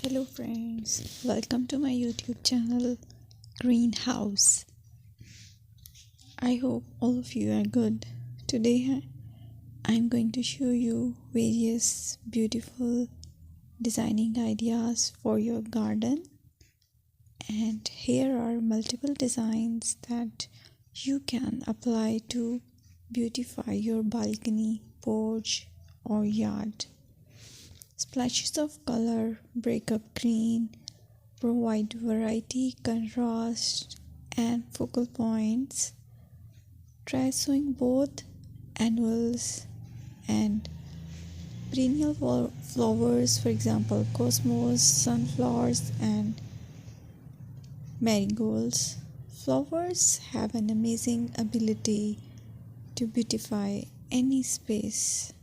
Hello friends, welcome to my YouTube channel Greenhouse. I hope all of you are good. Today I'm going to show you various beautiful designing ideas for your garden, and here are multiple designs that you can apply to beautify your balcony, porch or yard. Splashes of color break up green, provide variety, contrast, and focal points. Try sowing both annuals and perennial flowers, for example, cosmos, sunflowers, and marigolds. Flowers have an amazing ability to beautify any space.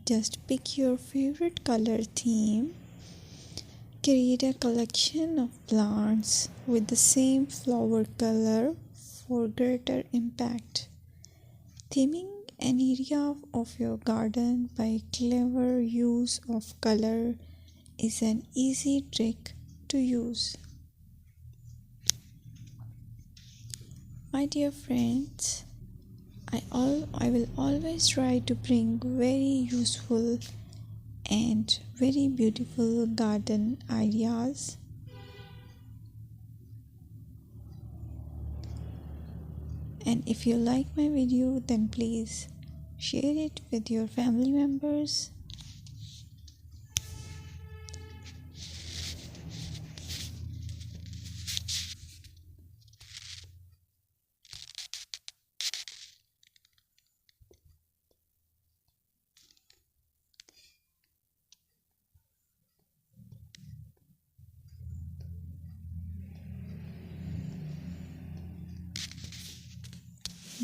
Just pick your favorite color theme. Create a collection of plants with the same flower color for greater impact. Theming an area of your garden by clever use of color is an easy trick to use. My dear friends, I will always try to bring very useful and very beautiful garden ideas. And if you like my video, then please share it with your family members.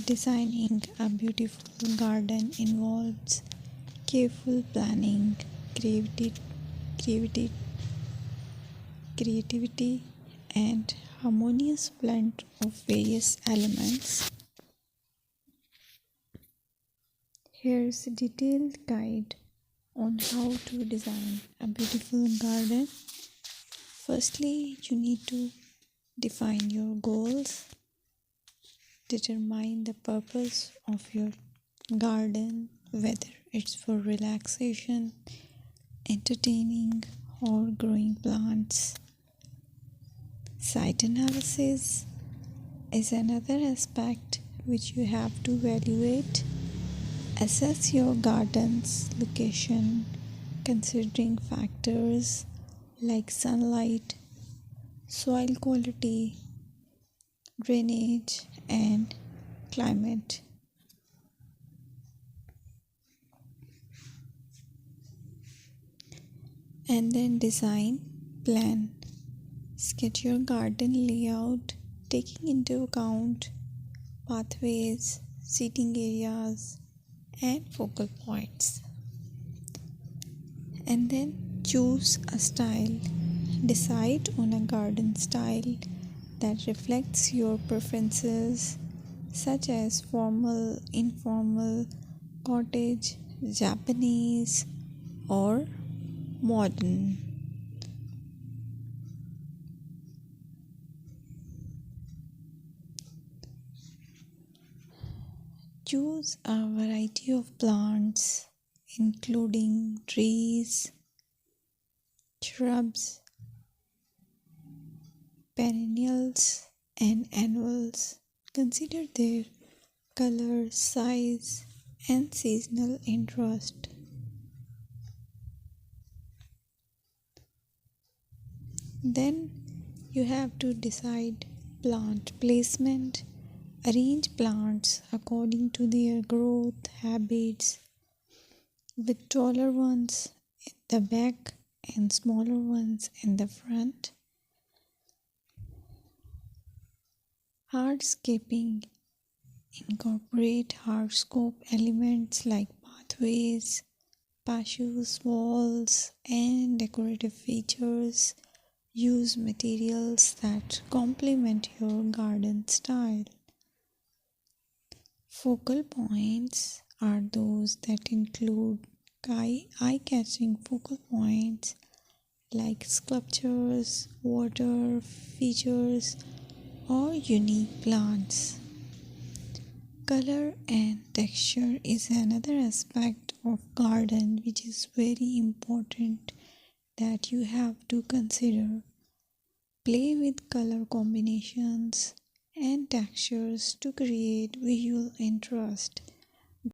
Designing a beautiful garden involves careful planning, creativity, creativity, and harmonious blend of various elements. Here's a detailed guide on how to design a beautiful garden. Firstly, you need to define your goals. Determine the purpose of your garden, whether it's for relaxation, entertaining, or growing plants. Site analysis is another aspect which you have to evaluate. Assess your garden's location, considering factors like sunlight, soil quality, drainage, and climate. And then design plan. Sketch your garden layout, taking into account pathways, seating areas, and focal points. And then choose a style. Decide on a garden style that reflects your preferences, such as formal, informal, cottage, Japanese, or modern. Choose a variety of plants, including trees, shrubs, perennials, and annuals. Consider their color, size, and seasonal interest. Then you have to decide plant placement. Arrange plants according to their growth habits, with taller ones in the back and smaller ones in the front. Hardscaping. Incorporate hardscape elements like pathways, patios, walls, and decorative features. Use materials that complement your garden style. Focal points are those that include eye-catching focal points like sculptures, water features, or unique plants. Color and texture is another aspect of garden which is very important that you have to consider. Play with color combinations and textures to create visual interest.